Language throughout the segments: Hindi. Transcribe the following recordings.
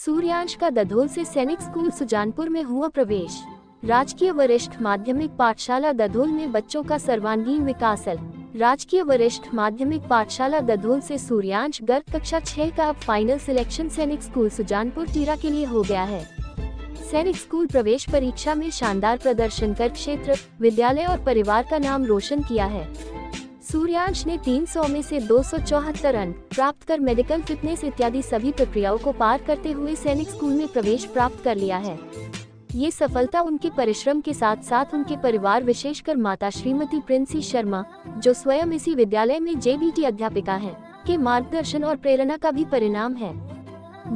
सूर्यांश का दधोल से सैनिक स्कूल सुजानपुर में हुआ प्रवेश। राजकीय वरिष्ठ माध्यमिक पाठशाला दधोल में बच्चों का सर्वांगीण विकास। राजकीय वरिष्ठ माध्यमिक पाठशाला दधोल से सूर्यांश गर्ग कक्षा 6 का अब फाइनल सिलेक्शन सैनिक स्कूल सुजानपुर टीरा के लिए हो गया है। सैनिक स्कूल प्रवेश परीक्षा में शानदार प्रदर्शन कर क्षेत्र, विद्यालय और परिवार का नाम रोशन किया है। सूर्यांश ने 300 में से 274 अंक प्राप्त कर मेडिकल फिटनेस इत्यादि सभी प्रक्रियाओं को पार करते हुए सैनिक स्कूल में प्रवेश प्राप्त कर लिया है। ये सफलता उनके परिश्रम के साथ साथ उनके परिवार विशेषकर माता श्रीमती प्रिंसी शर्मा, जो स्वयं इसी विद्यालय में जेबीटी अध्यापिका हैं, के मार्गदर्शन और प्रेरणा का भी परिणाम है।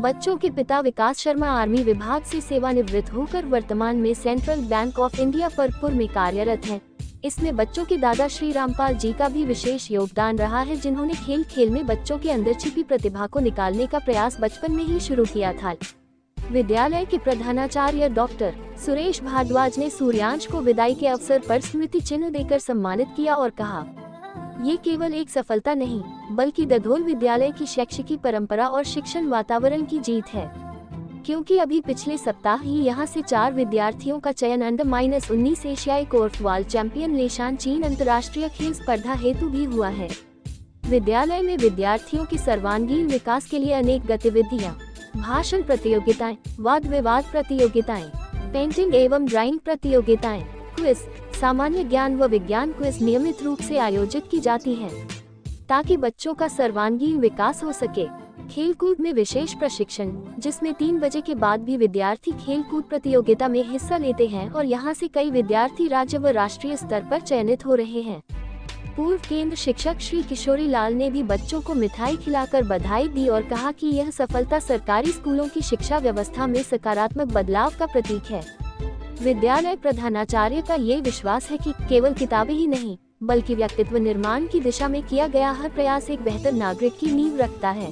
बच्चों के पिता विकास शर्मा आर्मी विभाग से सेवानिवृत्त होकर वर्तमान में सेंट्रल बैंक ऑफ इंडिया फरपुर में कार्यरत हैं। इसमें बच्चों के दादा श्री रामपाल जी का भी विशेष योगदान रहा है, जिन्होंने खेल खेल में बच्चों के अंदर छिपी प्रतिभा को निकालने का प्रयास बचपन में ही शुरू किया था। विद्यालय के प्रधानाचार्य डॉक्टर सुरेश भारद्वाज ने सूर्यांश को विदाई के अवसर पर स्मृति चिन्ह देकर सम्मानित किया और कहा, ये केवल एक सफलता नहीं बल्कि दधोल विद्यालय की शैक्षिकी परंपरा और शिक्षण वातावरण की जीत है, क्योंकि अभी पिछले सप्ताह ही यहां से 4 विद्यार्थियों का चयन अंडर-19 एशियाई कोर्फबॉल चैंपियन लेशान चीन अंतर्राष्ट्रीय खेल स्पर्धा हेतु भी हुआ है। विद्यालय में विद्यार्थियों के सर्वांगीण विकास के लिए अनेक गतिविधियां, भाषण प्रतियोगिताएं, वाद विवाद प्रतियोगिताएं, पेंटिंग एवं ड्राइंग प्रतियोगिताएं, क्विज, सामान्य ज्ञान व विज्ञान क्विज नियमित रूप से आयोजित की जाती हैं, ताकि बच्चों का सर्वांगीण विकास हो सके। खेलकूद में विशेष प्रशिक्षण, जिसमें 3 बजे के बाद भी विद्यार्थी खेलकूद प्रतियोगिता में हिस्सा लेते हैं और यहां से कई विद्यार्थी राज्य व राष्ट्रीय स्तर पर चयनित हो रहे हैं। पूर्व केंद्र शिक्षक श्री किशोरी लाल ने भी बच्चों को मिठाई खिलाकर बधाई दी और कहा कि यह सफलता सरकारी स्कूलों की शिक्षा व्यवस्था में सकारात्मक बदलाव का प्रतीक है। विद्यालय प्रधानाचार्य का ये विश्वास है कि केवल किताबें ही नहीं बल्कि व्यक्तित्व निर्माण की दिशा में किया गया हर प्रयास एक बेहतर नागरिक की नींव रखता है।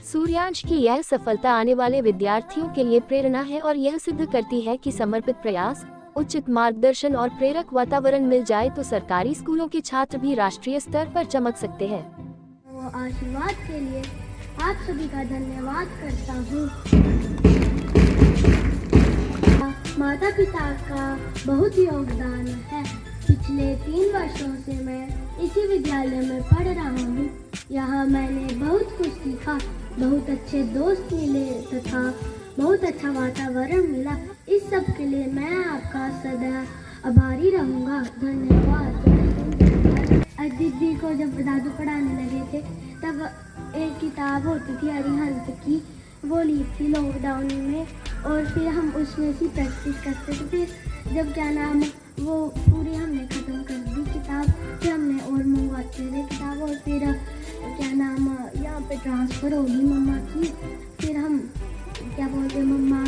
सूर्यांश की यह सफलता आने वाले विद्यार्थियों के लिए प्रेरणा है और यह सिद्ध करती है कि समर्पित प्रयास, उचित मार्गदर्शन और प्रेरक वातावरण मिल जाए तो सरकारी स्कूलों के छात्र भी राष्ट्रीय स्तर पर चमक सकते हैं। वो आशीर्वाद के लिए आप सभी का धन्यवाद करता हूँ। माता पिता का बहुत योगदान है। पिछले 3 वर्षों से मैं इसी विद्यालय में पढ़ रहा हूँ। यहाँ मैंने बहुत कुछ सीखा, बहुत अच्छे दोस्त मिले तथा बहुत अच्छा वातावरण मिला। इस सब के लिए मैं आपका सदा आभारी रहूँगा। धन्यवाद। दीदी को जब दादू पढ़ाने लगे थे तब एक किताब होती थी अरिहंत की, वो ली थी लॉकडाउन में और फिर हम उसमें से प्रैक्टिस करते थे। फिर जब वो पूरी हमने ख़त्म कर दी किताब, फिर हमने और मंगवाते रहे किताब और फिर यहाँ पे ट्रांसफ़र होगी मम्मा की। फिर हम मम्मा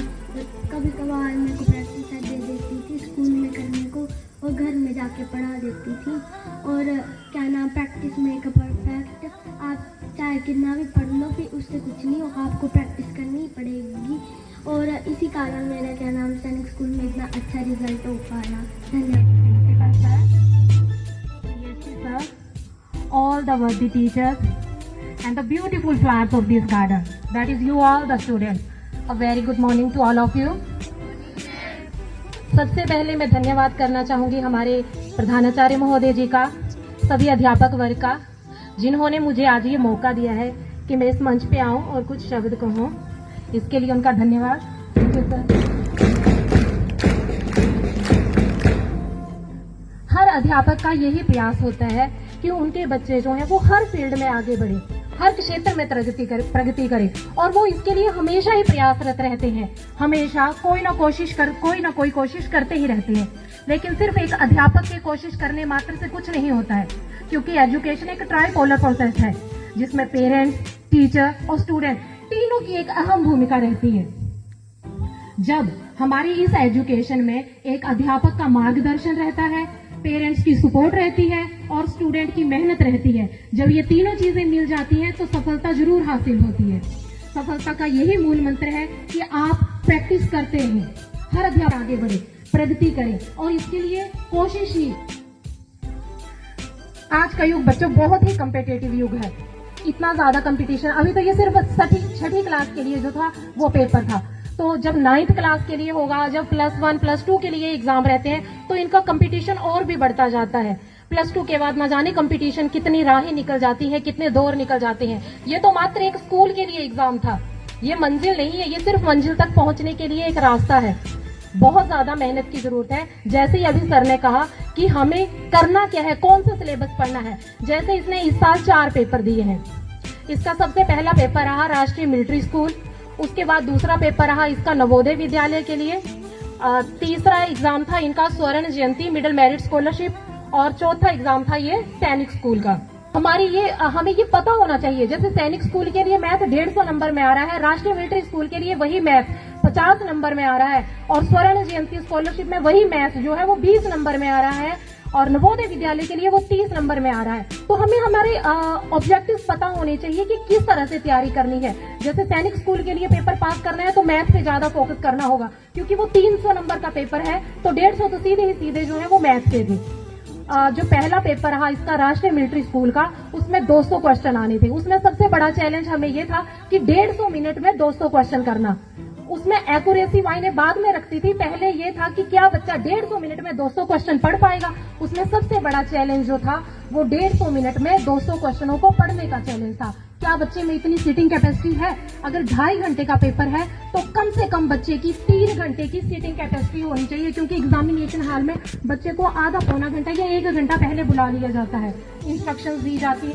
कभी कभार मेरे को प्रैक्टिस दे देती थी स्कूल में करने को और घर में जाके पढ़ा देती थी। और प्रैक्टिस में एक परफेक्ट, आप चाहे कितना भी पढ़ लो फिर उससे कुछ नहीं होगा, आपको प्रैक्टिस करनी ही पड़ेगी। और इसी कारण मेरा सैनिक स्कूल में इतना अच्छा रिजल्ट हो पाया। धन्यवाद। All the worthy teachers and the beautiful flowers of this garden, that is you all the students. A very good morning to all of you. सबसे पहले मैं धन्यवाद करना चाहूँगी हमारे प्रधानाचार्य महोदय जी का, सभी अध्यापक वर्ग का, जिन्होंने मुझे आज ये मौका दिया है कि मैं इस मंच पे आऊँ और कुछ शब्द कहूँ। इसके लिए उनका धन्यवाद। हर अध्यापक का यही प्रयास होता है कि उनके बच्चे जो हैं वो हर फील्ड में आगे बढ़े, हर क्षेत्र में प्रगति करे और वो इसके लिए हमेशा ही प्रयासरत रहते हैं। हमेशा कोई ना कोई कोशिश करते ही रहते हैं। लेकिन सिर्फ एक अध्यापक के कोशिश करने मात्र से कुछ नहीं होता है, क्योंकि एजुकेशन एक ट्राइपोलर प्रोसेस है जिसमें पेरेंट्स, टीचर और स्टूडेंट तीनों की एक अहम भूमिका रहती है। जब हमारी इस एजुकेशन में एक अध्यापक का मार्गदर्शन रहता है, पेरेंट्स की सपोर्ट रहती है और स्टूडेंट की मेहनत रहती है, जब ये तीनों चीजें मिल जाती हैं तो सफलता जरूर हासिल होती है। सफलता का यही मूल मंत्र है कि आप प्रैक्टिस करते हैं, हर अध्यापक आगे बढ़े, प्रगति करें और इसके लिए कोशिश ही। आज का युग बच्चों बहुत ही कम्पिटिटिव युग है। इतना ज्यादा कंपटीशन। अभी तो ये सिर्फ छठी क्लास के लिए जो था वो पेपर था, तो जब 9th क्लास के लिए होगा, जब +1 +2 के लिए एग्जाम रहते हैं तो इनका कंपटीशन और भी बढ़ता जाता है। +2 के बाद न जाने कंपटीशन कितनी राहें निकल जाती है, कितने दौर निकल जाते हैं। ये तो मात्र एक स्कूल के लिए एग्जाम था, ये मंजिल नहीं है, ये सिर्फ मंजिल तक पहुंचने के लिए एक रास्ता है। बहुत ज्यादा मेहनत की जरूरत है। जैसे ही अभी सर ने कहा कि हमें करना क्या है, कौन सा सिलेबस पढ़ना है, जैसे इसने इस साल 4 पेपर दिए हैं। इसका सबसे पहला पेपर रहा राष्ट्रीय मिलिट्री स्कूल, उसके बाद दूसरा पेपर रहा इसका नवोदय विद्यालय के लिए, तीसरा एग्जाम था इनका स्वर्ण जयंती मिडिल मेरिट स्कॉलरशिप, और चौथा एग्जाम था ये सैनिक स्कूल का। हमें ये पता होना चाहिए, जैसे सैनिक स्कूल के लिए मैथ 150 नंबर में आ रहा है, राष्ट्रीय मिलिट्री स्कूल के लिए वही मैथ 50 नंबर में आ रहा है, और स्वर्ण जयंती स्कॉलरशिप में वही मैथ जो है वो 20 नंबर में आ रहा है, और नवोदय विद्यालय के लिए वो 30 नंबर में आ रहा है। तो हमें हमारे ऑब्जेक्टिव्स पता होने चाहिए कि किस तरह से तैयारी करनी है। जैसे सैनिक स्कूल के लिए पेपर पास करना है तो मैथ पे ज्यादा फोकस करना होगा, क्योंकि वो 300 नंबर का पेपर है, तो 150 तो सीधे ही सीधे जो है वो मैथ पे थे। जो पहला पेपर रहा इसका राष्ट्रीय मिलिट्री स्कूल का, उसमें 200 क्वेश्चन आने थे। उसमें सबसे बड़ा चैलेंज हमें ये था कि 150 मिनट में 200 क्वेश्चन करना। उसमें एक्यूरेसी मायने बाद में रखती थी, पहले ये था कि क्या बच्चा 150 मिनट में 200 क्वेश्चन पढ़ पाएगा। उसमें सबसे बड़ा चैलेंज जो था वो 150 मिनट में 200 क्वेश्चनों को पढ़ने का चैलेंज था। क्या बच्चे में इतनी सीटिंग कैपेसिटी है? अगर 2.5 घंटे का पेपर है तो कम से कम बच्चे की 3 घंटे की सीटिंग कैपेसिटी होनी चाहिए, क्योंकि एग्जामिनेशन हॉल में बच्चे को आधा पौना घंटा या 1 घंटा पहले बुला लिया जाता है, इंस्ट्रक्शंस दी जाती है।